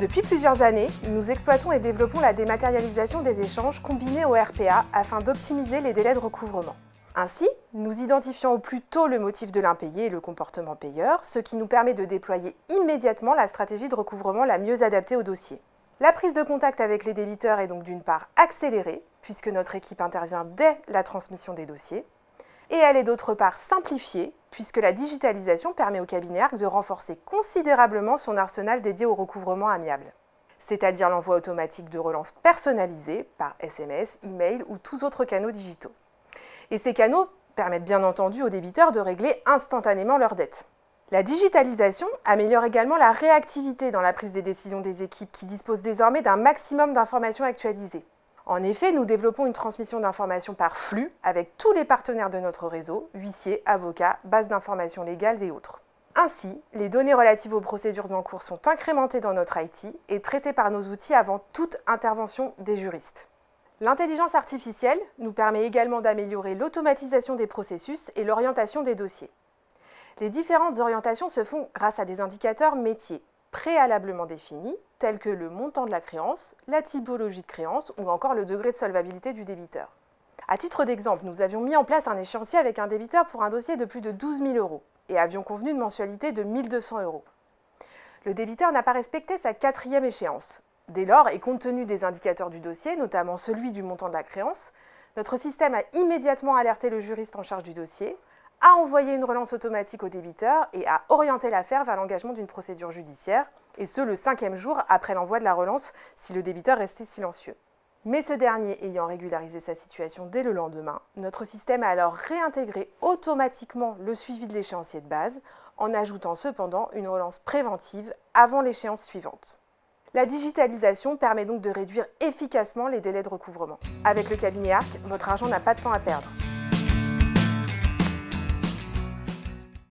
Depuis plusieurs années, nous exploitons et développons la dématérialisation des échanges combinée au RPA afin d'optimiser les délais de recouvrement. Ainsi, nous identifions au plus tôt le motif de l'impayé et le comportement payeur, ce qui nous permet de déployer immédiatement la stratégie de recouvrement la mieux adaptée au dossier. La prise de contact avec les débiteurs est donc d'une part accélérée, puisque notre équipe intervient dès la transmission des dossiers, et elle est d'autre part simplifiée, puisque la digitalisation permet au cabinet ARC de renforcer considérablement son arsenal dédié au recouvrement amiable, c'est-à-dire l'envoi automatique de relances personnalisées par SMS, email ou tous autres canaux digitaux. Et ces canaux permettent bien entendu aux débiteurs de régler instantanément leurs dettes. La digitalisation améliore également la réactivité dans la prise des décisions des équipes qui disposent désormais d'un maximum d'informations actualisées. En effet, nous développons une transmission d'informations par flux avec tous les partenaires de notre réseau, huissiers, avocats, bases d'informations légales et autres. Ainsi, les données relatives aux procédures en cours sont incrémentées dans notre IT et traitées par nos outils avant toute intervention des juristes. L'intelligence artificielle nous permet également d'améliorer l'automatisation des processus et l'orientation des dossiers. Les différentes orientations se font grâce à des indicateurs métiers préalablement définis, tels que le montant de la créance, la typologie de créance ou encore le degré de solvabilité du débiteur. À titre d'exemple, nous avions mis en place un échéancier avec un débiteur pour un dossier de plus de 12 000 € et avions convenu une mensualité de 1 200 €. Le débiteur n'a pas respecté sa 4e échéance. Dès lors, et compte tenu des indicateurs du dossier, notamment celui du montant de la créance, notre système a immédiatement alerté le juriste en charge du dossier, a envoyé une relance automatique au débiteur et a orienté l'affaire vers l'engagement d'une procédure judiciaire, et ce le 5e jour après l'envoi de la relance si le débiteur restait silencieux. Mais ce dernier ayant régularisé sa situation dès le lendemain, notre système a alors réintégré automatiquement le suivi de l'échéancier de base, en ajoutant cependant une relance préventive avant l'échéance suivante. La digitalisation permet donc de réduire efficacement les délais de recouvrement. Avec le cabinet ARC, votre argent n'a pas de temps à perdre.